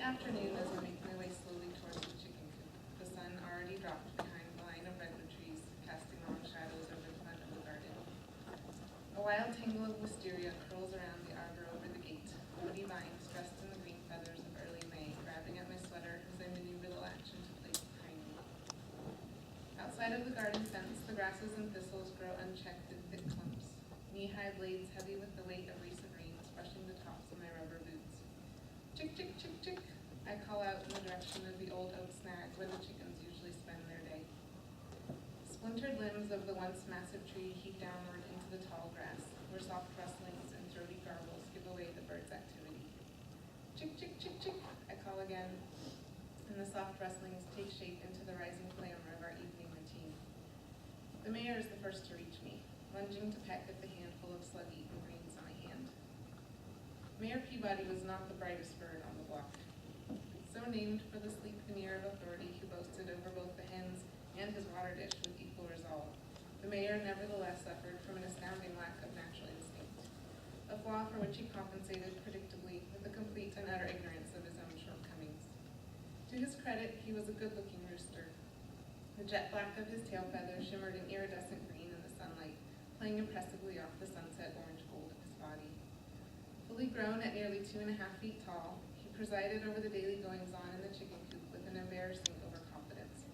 afternoon as I make my way slowly towards the chicken coop. The sun already dropped behind the line of redwood trees, casting long shadows over the front of the garden. A wild tangle of wisteria curls around the arbor over the gate, woody vines dressed in the green feathers of early May, grabbing at my sweater as I maneuver the latch into place behind me. Outside of the garden fence, the grasses and thistles grow unchecked in thick clumps, knee-high blades heavy with the weight of recent rains brushing the tops of my rubber boots. Chick, chick, chick, chick, I call out in the direction of the old oak snag where the chickens usually spend their day. Splintered limbs of the once massive tree heave downward into the tall grass, where soft rustlings and throaty garbles give away the bird's activity. Chick, chick, chick, chick, I call again, and the soft rustlings take shape into the rising glamour of our evening routine. The mayor is the first to reach me, lunging to peck at the handful of slug-eaten greens in my hand. Mayor Peabody was not the brightest bird on the block. So named for the sleek veneer of authority he boasted over both the hens and his water dish with equal resolve, the mayor nevertheless suffered from an astounding lack of natural instinct, a flaw for which he compensated predictably with a complete and utter ignorance of his own shortcomings. To his credit, he was a good-looking rooster. The jet black of his tail feathers shimmered an iridescent green in the sunlight, playing impressively off the sunset orange gold of his body. Fully grown at nearly 2.5 feet tall, he presided over the daily goings-on in the chicken coop with an embarrassing overconfidence,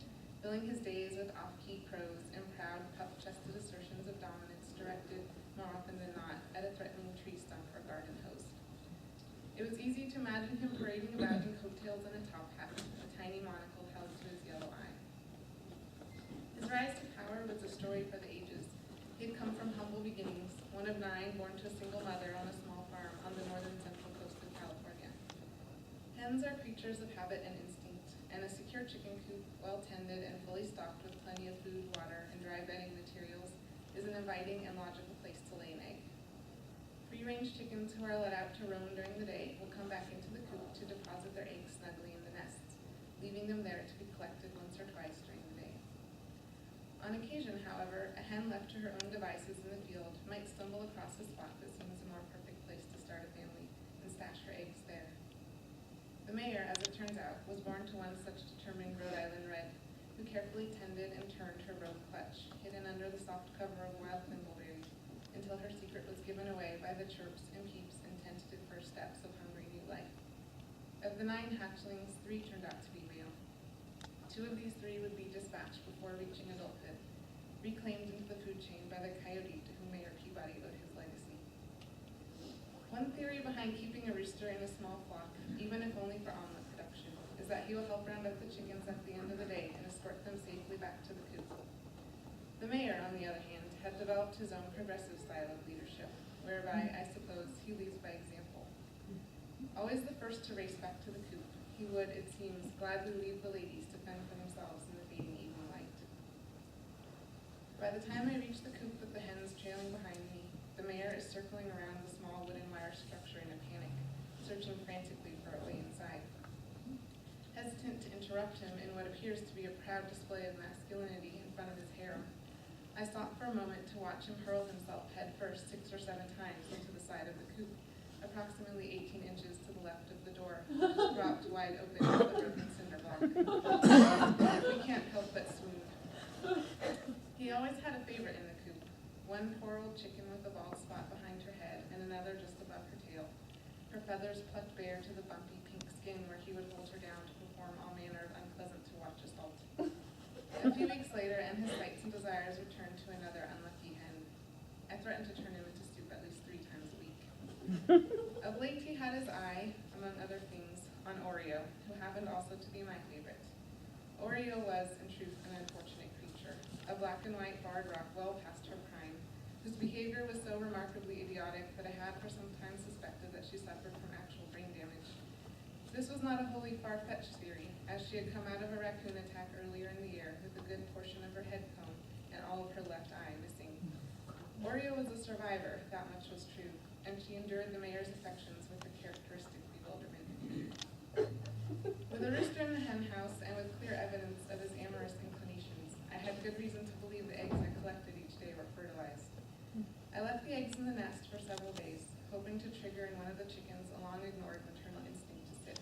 filling his days with off-key prose and proud, puff-chested assertions of dominance directed, more often than not, at a threatening tree stump or garden hose. It was easy to imagine him parading about in coattails and a top hat, a tiny monocle held to his yellow eye. His rise to power was a story for the ages. He had come from humble beginnings, one of 9 born to a single mother on a small farm on the northern central coast of California. Hens are creatures of habit and instinct, and a secure chicken coop, well tended and fully stocked with plenty of food, water, and dry bedding materials, is an inviting and logical place to lay an egg. Free-range chickens who are let out to roam during the day will come back into the coop to deposit their eggs snugly in the nests, leaving them there to be collected once or twice during the day. On occasion, however, a hen left to her own devices in the field might stumble across a spot that seems a more perfect place to start a family and stash her eggs there. The mayor, as it turns out, was born to one such determined Rhode Island red, who carefully tended and turned her rope clutch, hidden under the soft cover of wild thimbleberries, until her secret was given away by the chirps and peeps and tentative first steps of hungry new life. Of the 9 hatchlings, 3 turned out to be male. 2 of these 3 would be dispatched before reaching adulthood, reclaimed into the food chain by the coyote to whom Mayor Peabody owed his legacy. One theory behind keeping a rooster in a small flock, even if only for omelet production, is that he will help round up the chickens at the end of the day and escort them safely back to the coop. The mayor, on the other hand, had developed his own progressive style of leadership, whereby, I suppose, he leads by example. Always the first to race back to the coop, he would, it seems, gladly leave the ladies to fend for themselves in the fading evening light. By the time I reach the coop with the hens trailing behind me, the mayor is circling around the small wooden wire structure in a panic, searching frantically for a way inside. Hesitant to interrupt him in what appears to be a proud display of masculinity in front of his harem, I stop for a moment to watch him hurl himself headfirst 6 or 7 times into the side of the coop, approximately 18 inches to the left of the door, just dropped wide open with the broken cinder block. We can't help but swoon. He always had a favorite in the coop, one poor old chicken with a bald spot behind her head and another just above her tail, her feathers plucked bare to the bumpy pink skin where he would hold her down to perform all manner of unpleasant-to-watch assault. A few weeks later, and his fights and desires returned to another unlucky hen. I threatened to turn him into soup at least 3 times a week. Of late, he had his eye, among other things, on Oreo, who happened also to be my favorite. Oreo was, in truth, an unfortunate creature, a black and white barred rock well past her prime, whose behavior was so remarkably idiotic that I had for some time suspected that she suffered from actual brain damage. This was not a wholly far-fetched theory, as she had come out of a raccoon attack earlier in the year with a good portion of her head cone and all of her left eye missing. Oreo was a survivor, that much was true, and she endured the mayor's affections with a characteristic bewilderment. With a rooster in the hen house and with clear evidence of his amorous inclinations, I had good reason to believe the eggs I collected each day were fertilized. I left the eggs in the nest for several days, hoping to trigger in one of the chickens a long-ignored maternal instinct to sit.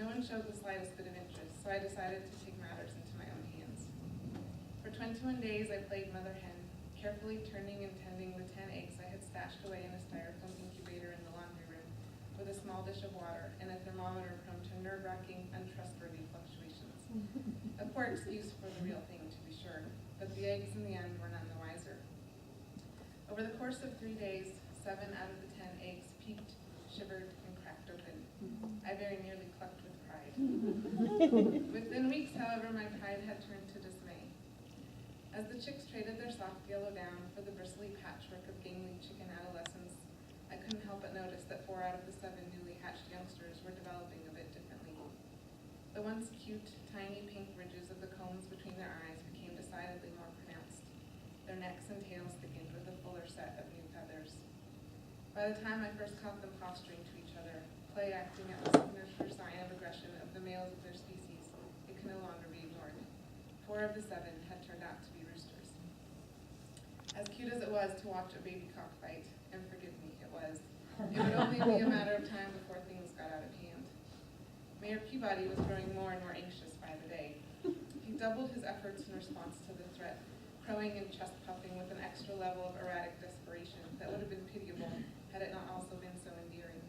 No one showed the slightest bit of interest, so I decided to take matters into my own hands. For 21 days I played mother hen, carefully turning and tending the 10 eggs I had stashed away in a styrofoam incubator in the laundry room, with a small dish of water and a thermometer prone to nerve-wracking, untrustworthy fluctuations. A poor excuse for the real thing, to be sure, but the eggs in the end were none the wiser. Over the course of 3 days, 7 out of the 10 eggs peeped, shivered, and cracked open. I very nearly clucked with pride. Within weeks, however, my pride had turned to dismay. As the chicks traded their soft yellow down for the bristly patchwork of gangly chicken adolescents, I couldn't help but notice that 4 out of the 7 newly hatched youngsters were developing a bit differently. The once cute, tiny pink ridges of the combs between their eyes became decidedly more pronounced. Their necks and tails thickened with a fuller set of new feathers. By the time I first caught them posturing to each other, play acting at the signature sign of aggression of the males of their species, it could no longer be ignored. 4 of the 7 had turned out to be roosters. As cute as it was to watch a baby cock fight, and forgive me, it was, it would only be a matter of time before things got out of hand. Mayor Peabody was growing more and more anxious by the day. He doubled his efforts in response to the threat, crowing and chest-puffing with an extra level of erratic desperation that would have been pitiable had it not also been so endearing.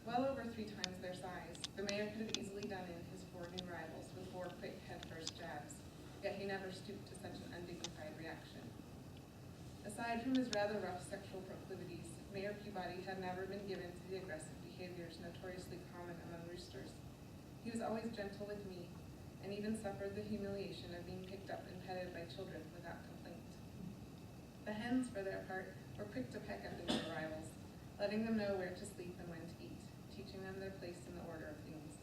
Well over 3 times their size, the mayor could have easily done in his 4 new rivals with 4 quick head-first jabs, yet he never stooped to such an undignified reaction. Aside from his rather rough sexual proclivities, Mayor Peabody had never been given to the aggressive behaviors notoriously common among roosters. He was always gentle with me, and even suffered the humiliation of being picked up and petted by children without complaint. The hens, for their part, were quick to peck at the new arrivals, letting them know where to sleep and when to eat, teaching them their place in the order of things.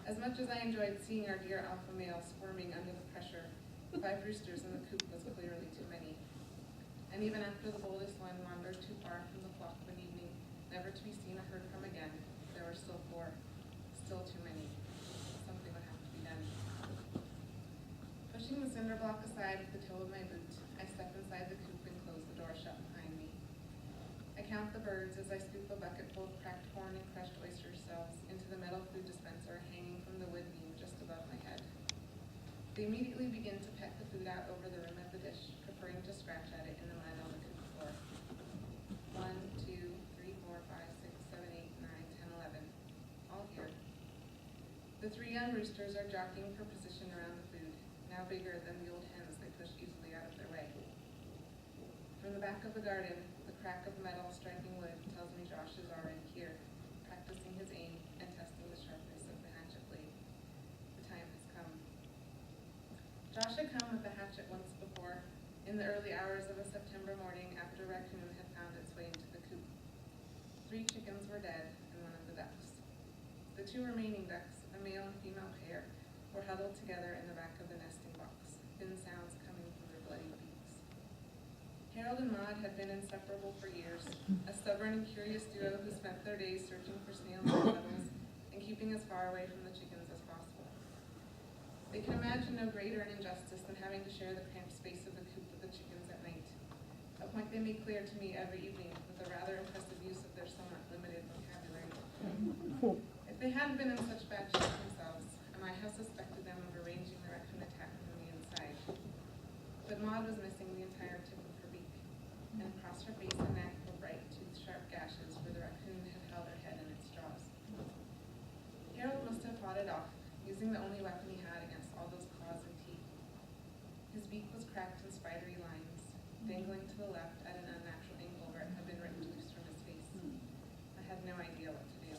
As much as I enjoyed seeing our dear alpha male squirming under the pressure, 5 roosters in the coop was clearly too many. And even after the boldest one wandered too far from the flock of an evening, never to be seen or heard from again, there were still 4. Still too many. Something would have to be done. Pushing the cinder block aside with the toe of my boot, I step inside the coop and close the door shut behind me. I count the birds as I scoop a bucket full of cracked corn and crushed oyster shells into the metal food dispenser hanging from the wood beam just above my head. They immediately begin to peck the food out over the rim of the dish, preferring to scratch at it in the mud on the coop floor. 1, 2, 3, 4, 5, 6, 7, 8, 9, 10, 11. All here. The 3 young roosters are jockeying for position around the food, now bigger than the old hens they push easily out of their way. From the back of the garden, the crack of metal striking wood tells me Josh is already here, practicing his aim and testing the sharpness of the hatchet blade. The time has come. Josh had come with the hatchet once before, in the early hours of a September morning after a raccoon had found its way into the coop. 3 chickens were dead and 1 of the ducks. The 2 remaining ducks, a male and female pair, were huddled together in the back of the nesting box, thin sounds coming from their bloody beaks. Harold and Maude had been inseparable for years, a stubborn and curious duo who spent their days searching for snails and puddles and keeping as far away from the chickens as possible. They could imagine no greater an injustice than having to share the cramped space of the coop with the chickens at night, a point they made clear to me every evening with a rather impressive use of their somewhat limited vocabulary. If they hadn't been in such bad shape themselves, I might have suspected them of arranging the raccoon attack from the inside. But Maude was missing the entire tip of her beak, and across her face and neck were bright, tooth-sharp gashes where the raccoon had held her head in its jaws. Harold must have fought it off, using the only weapon he had against all those claws and teeth. His beak was cracked in spidery lines, dangling to the left at an unnatural angle where it had been ripped loose from his face. I had no idea what to do.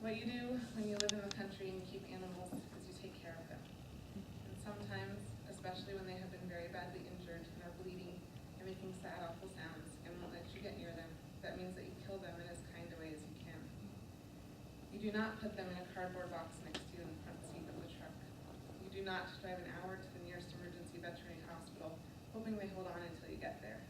What you do when you live in the country and you keep animals is you take care of them. And sometimes, especially when they have been very badly injured and are bleeding and making sad, awful sounds and won't let you get near them, that means that you kill them in as kind a way as you can. You do not put them in a cardboard box next to you in the front seat of the truck. You do not drive an hour to the nearest emergency veterinary hospital, hoping they hold on until you get there.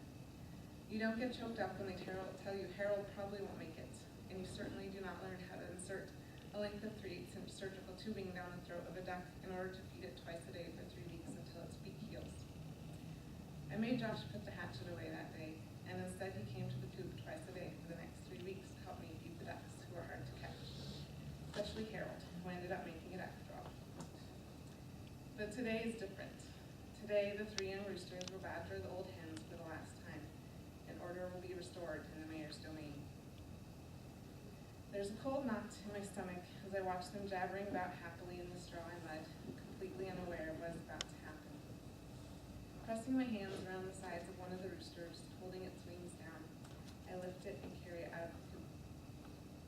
You don't get choked up when they tell you Harold probably won't make it, and you certainly do not learn how to insert a length of 3/8-inch surgical tubing down the throat of a duck in order to feed it twice a day for 3 weeks until its beak heals. I made Josh put the hatchet away that day, and instead he came to the coop twice a day for the next 3 weeks to help me feed the ducks, who are hard to catch. especially Harold, who ended up making it after all. But today is different. Today, the 3 young roosters will badger the old hens for the last time, and order will be restored in the mayor's domain. There's a cold knot in my stomach as I watch them jabbering about happily in the straw and mud, completely unaware of what is about to happen. Pressing my hands around the sides of one of the roosters, holding its wings down, I lift it and carry it out of the coop.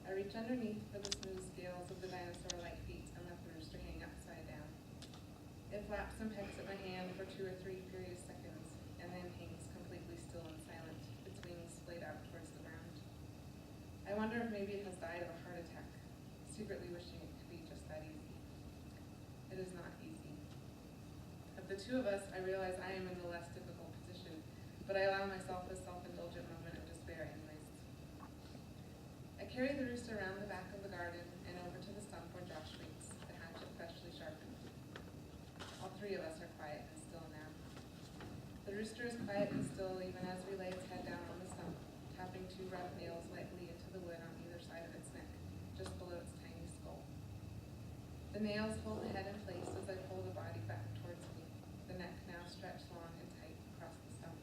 I reach underneath for the smooth scales of the dinosaur-like feet and let the rooster hang upside down. It flaps and pecks at my hand for 2 or 3 furious seconds, and then hangs completely still and silent, its wings splayed out towards the ground. I wonder if maybe it has died of a heart attack, secretly wishing it could be just that easy. It is not easy. Of the 2 of us, I realize I am in the less difficult position, but I allow myself a self-indulgent moment of despair anyways. I carry the rooster around the back of the garden and over to the stump where Josh waits, the hatchet freshly sharpened. All 3 of us are quiet and still now. The rooster is quiet and still even as we lay its head down on the stump, tapping 2 rough nails lightly into the wood on either side of its neck, just below its tiny skull. The nails hold the head in place as I pull the body back towards me, the neck now stretched long and tight across the stump.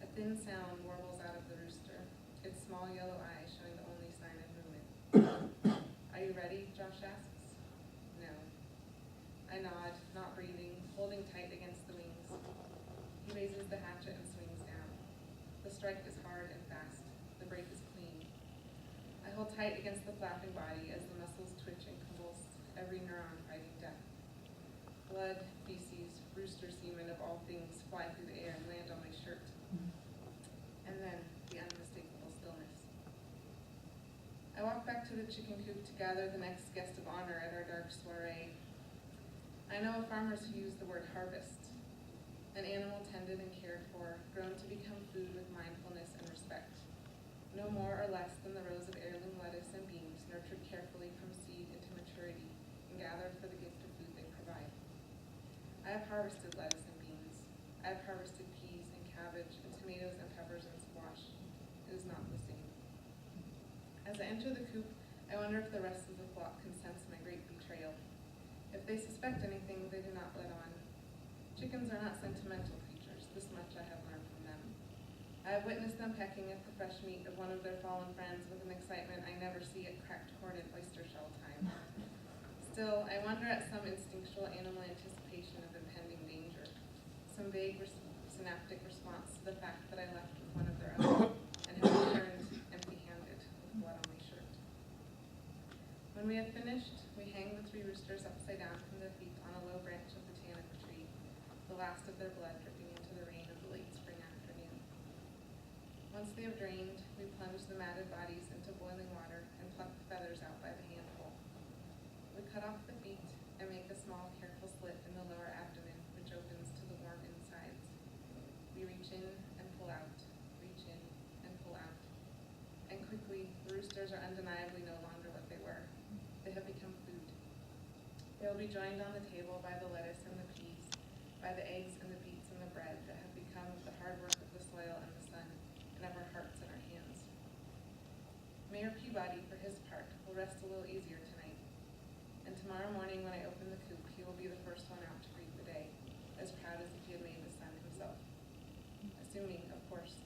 A thin sound warbles out of the rooster, its small yellow eyes showing the only sign of movement. Are you ready? Josh asks. No. I nod, not breathing, holding tight against the wings. He raises the hatchet and swings down. The strike is hard and fast. The break is clean. I hold tight against the flapping body as the muscles twitch and convulse, every neuron fighting death. Blood, feces, rooster semen of all things fly through the air and land on my shirt. And then the unmistakable stillness. I walk back to the chicken coop to gather the next guest of honor at our dark soiree. I know of farmers who use the word harvest, an animal tended and cared for, grown to become food with mindfulness and respect. No more or less than the rows of heirloom lettuce and beans nurtured carefully from seed into maturity and gathered for the gift of food they provide. I have harvested lettuce and beans. I have harvested peas and cabbage and tomatoes and peppers and squash. It is not the same. As I enter the coop, I wonder if the rest of the flock can sense my great betrayal. If they suspect anything, they do not let on. Chickens are not sentimental creatures, this much I have learned from them. I have witnessed them pecking at the fresh meat of one of their fallen friends with an excitement I never see at cracked corn and oyster shell time. Still, I wonder at some instinctual animal anticipation of impending danger, some vague synaptic response to the fact that I left with one of their own and have returned empty-handed with blood on my shirt. When we have finished, we hang the 3 roosters upside down from their feet on a low branch of the tanager tree, the last of their blood dripping into the rain of the late spring afternoon. Once they have drained, we plunge the matted bodies into boiling water and pluck the feathers out by the handful. We cut off the feet and make a small, careful slit in the lower abdomen, which opens to the warm insides. We reach in and pull out, reach in and pull out. And quickly, the roosters are undeniably no longer what they were. They have become food. They will be joined on the table by the lettuce and the peas, by the eggs and the beets and the bread that have become the hard work of the soil and the sun, and of our hearts and our hands. Mayor Peabody, for his part, will rest a little easier tonight. And tomorrow morning when I open the coop, he will be the first one out to greet the day, as proud as if he had made the sun himself. Assuming, of course,